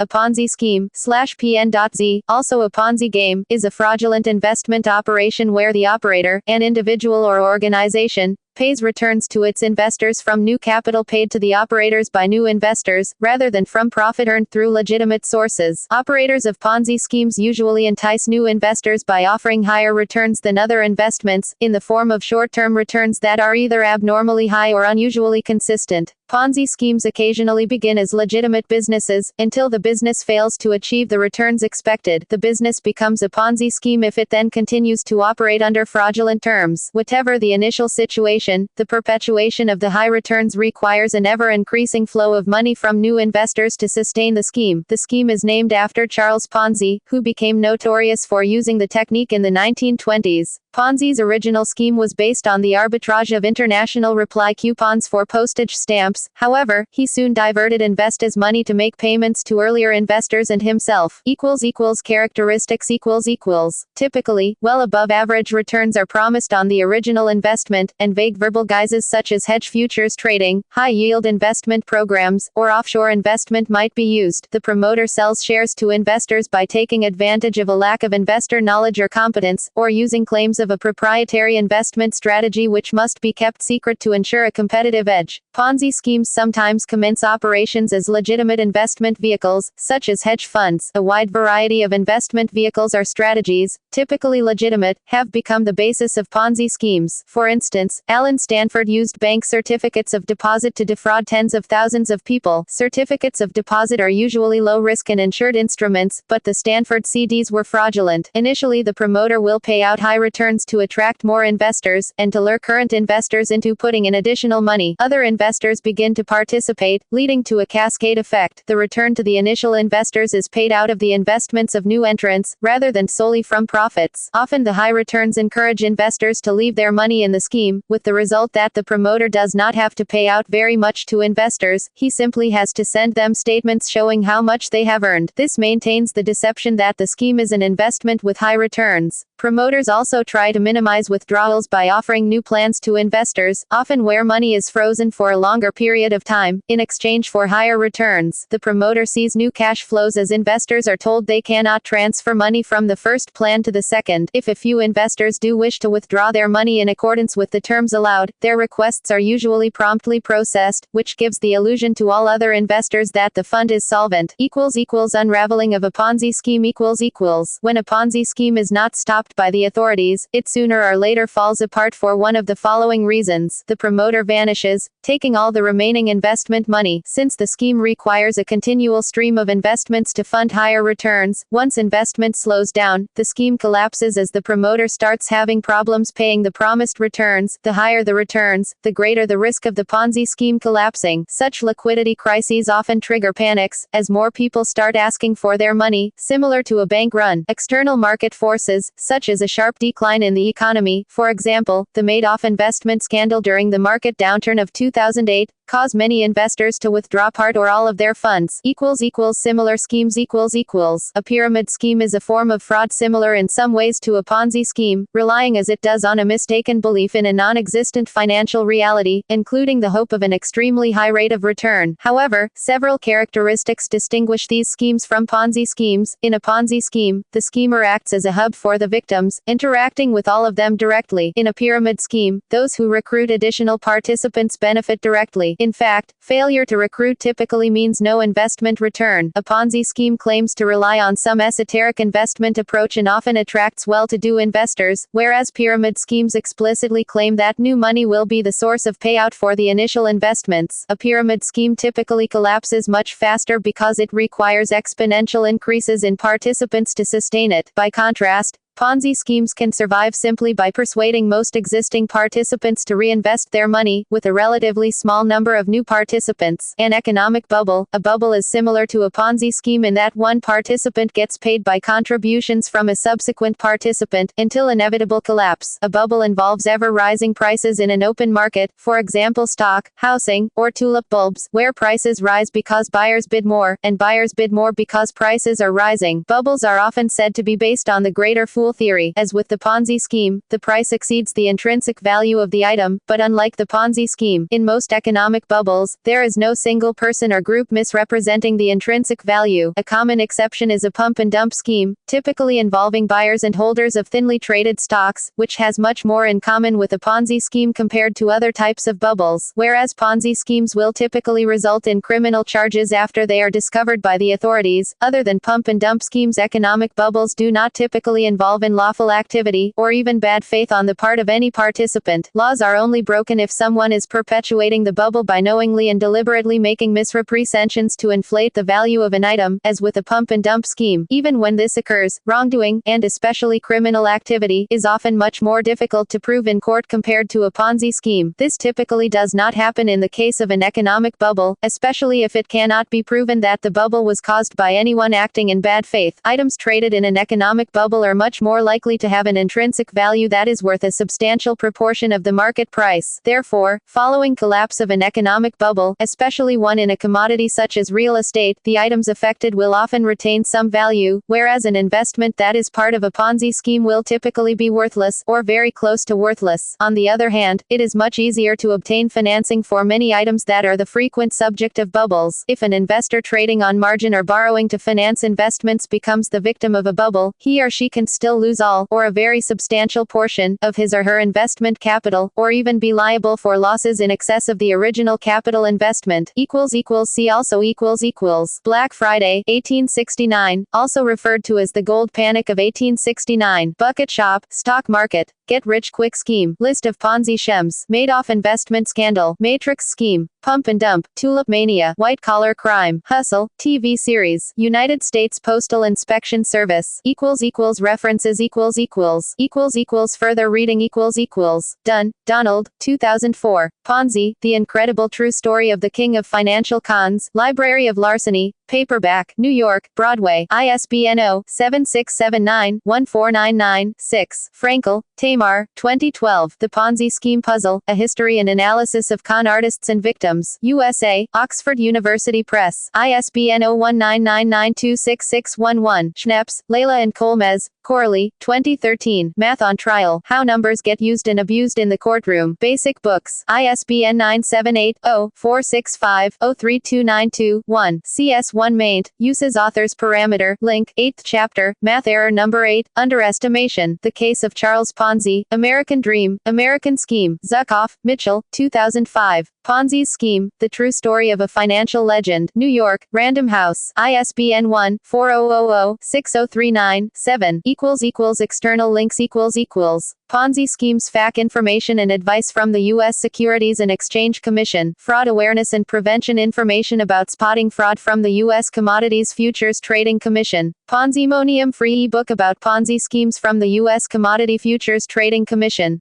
A Ponzi scheme /PN.Z, also a Ponzi game, is a fraudulent investment operation where the operator, an individual or organization, pays returns to its investors from new capital paid to the operators by new investors, rather than from profit earned through legitimate sources. Operators of Ponzi schemes usually entice new investors by offering higher returns than other investments, in the form of short-term returns that are either abnormally high or unusually consistent. Ponzi schemes occasionally begin as legitimate businesses, until the business fails to achieve the returns expected. The business becomes a Ponzi scheme if it then continues to operate under fraudulent terms. Whatever the initial situation, the perpetuation of the high returns requires an ever-increasing flow of money from new investors to sustain the scheme. The scheme is named after Charles Ponzi, who became notorious for using the technique in the 1920s. Ponzi's original scheme was based on the arbitrage of international reply coupons for postage stamps. However, he soon diverted investors' money to make payments to earlier investors and himself. Characteristics Typically, well above average returns are promised on the original investment, and vague verbal guises such as hedge futures trading, high-yield investment programs, or offshore investment might be used. The promoter sells shares to investors by taking advantage of a lack of investor knowledge or competence, or using claims of a proprietary investment strategy which must be kept secret to ensure a competitive edge. Ponzi schemes sometimes commence operations as legitimate investment vehicles, such as hedge funds. A wide variety of investment vehicles or strategies, typically legitimate, have become the basis of Ponzi schemes. For instance, Alan Stanford used bank certificates of deposit to defraud tens of thousands of people. Certificates of deposit are usually low-risk and insured instruments, but the Stanford CDs were fraudulent. Initially, the promoter will pay out high returns to attract more investors, and to lure current investors into putting in additional money. Other investors begin to participate, leading to a cascade effect. The return to the initial investors is paid out of the investments of new entrants, rather than solely from profits. Often the high returns encourage investors to leave their money in the scheme, with the result that the promoter does not have to pay out very much to investors, he simply has to send them statements showing how much they have earned. This maintains the deception that the scheme is an investment with high returns. Promoters also try to minimize withdrawals by offering new plans to investors, often where money is frozen for a longer period of time, in exchange for higher returns. The promoter sees new cash flows as investors are told they cannot transfer money from the first plan to the second. If a few investors do wish to withdraw their money in accordance with the terms allowed, their requests are usually promptly processed, which gives the illusion to all other investors that the fund is solvent. Unraveling of a Ponzi scheme When a Ponzi scheme is not stopped by the authorities, it sooner or later falls apart for one of the following reasons. The promoter vanishes, taking all the remaining investment money. Since the scheme requires a continual stream of investments to fund higher returns, once investment slows down, the scheme collapses as the promoter starts having problems paying the promised returns. The higher the returns, the greater the risk of the Ponzi scheme collapsing. Such liquidity crises often trigger panics, as more people start asking for their money, similar to a bank run. External market forces, such as a sharp decline in the economy, for example, the Madoff investment scandal during the market downturn of 2008, cause many investors to withdraw part or all of their funds. Similar schemes A pyramid scheme is a form of fraud similar in some ways to a Ponzi scheme, relying as it does on a mistaken belief in a non-existent financial reality, including the hope of an extremely high rate of return. However, several characteristics distinguish these schemes from Ponzi schemes. In a Ponzi scheme, the schemer acts as a hub for the victims, interacting with all of them directly. In a pyramid scheme, those who recruit additional participants benefit directly. In fact, failure to recruit typically means no investment return. A Ponzi scheme claims to rely on some esoteric investment approach and often attracts well-to-do investors, whereas pyramid schemes explicitly claim that new money will be the source of payout for the initial investments. A pyramid scheme typically collapses much faster because it requires exponential increases in participants to sustain it. By contrast, Ponzi schemes can survive simply by persuading most existing participants to reinvest their money, with a relatively small number of new participants. An economic bubble. A bubble is similar to a Ponzi scheme in that one participant gets paid by contributions from a subsequent participant, until inevitable collapse. A bubble involves ever-rising prices in an open market, for example stock, housing, or tulip bulbs, where prices rise because buyers bid more, and buyers bid more because prices are rising. Bubbles are often said to be based on the greater fool usual theory. As with the Ponzi scheme, the price exceeds the intrinsic value of the item, but unlike the Ponzi scheme, in most economic bubbles, there is no single person or group misrepresenting the intrinsic value. A common exception is a pump and dump scheme, typically involving buyers and holders of thinly traded stocks, which has much more in common with a Ponzi scheme compared to other types of bubbles. Whereas Ponzi schemes will typically result in criminal charges after they are discovered by the authorities, other than pump and dump schemes, economic bubbles do not typically involve unlawful activity, or even bad faith on the part of any participant. Laws are only broken if someone is perpetuating the bubble by knowingly and deliberately making misrepresentations to inflate the value of an item. As with a pump and dump scheme, even when this occurs, wrongdoing, and especially criminal activity, is often much more difficult to prove in court compared to a Ponzi scheme. This typically does not happen in the case of an economic bubble, especially if it cannot be proven that the bubble was caused by anyone acting in bad faith. Items traded in an economic bubble are much more likely to have an intrinsic value that is worth a substantial proportion of the market price. Therefore, following collapse of an economic bubble, especially one in a commodity such as real estate, the items affected will often retain some value, whereas an investment that is part of a Ponzi scheme will typically be worthless, or very close to worthless. On the other hand, it is much easier to obtain financing for many items that are the frequent subject of bubbles. If an investor trading on margin or borrowing to finance investments becomes the victim of a bubble, he or she can still lose all, or a very substantial portion, of his or her investment capital, or even be liable for losses in excess of the original capital investment. See also Black Friday, 1869, also referred to as the Gold Panic of 1869, Bucket Shop, Stock Market, Get-Rich-Quick Scheme, List of Ponzi schemes, Madoff Investment Scandal, Matrix Scheme, Pump and Dump, Tulip Mania, White Collar Crime, Hustle, TV Series, United States Postal Inspection Service, references, further reading, Dunn, Donald, 2004, Ponzi, The Incredible True Story of the King of Financial Cons, Library of Larceny, Paperback, New York, Broadway, ISBN 0-7679-14996, Frankel, Tamar, 2012, The Ponzi Scheme Puzzle, A History and Analysis of Con Artists and Victims, USA, Oxford University Press, ISBN 0199926611, Schneps, Leila and Kolmez, Corley, 2013, Math on Trial, How Numbers Get Used and Abused in the Courtroom, Basic Books, ISBN 978-0-465-03292-1, CS1 maint, Uses Authors Parameter, Link, 8th Chapter, Math Error Number 8, Underestimation, The Case of Charles Ponzi, American Dream, American Scheme, Zuckoff, Mitchell, 2005, Ponzi's Scheme, The True Story of a Financial Legend, New York, Random House, ISBN 1-4000-6039-7, External links Ponzi schemes, FAQ information and advice from the U.S. Securities and Exchange Commission, fraud awareness and prevention information about spotting fraud from the U.S. Commodities Futures Trading Commission, Ponzi-monium free ebook about Ponzi schemes from the U.S. Commodity Futures Trading Commission.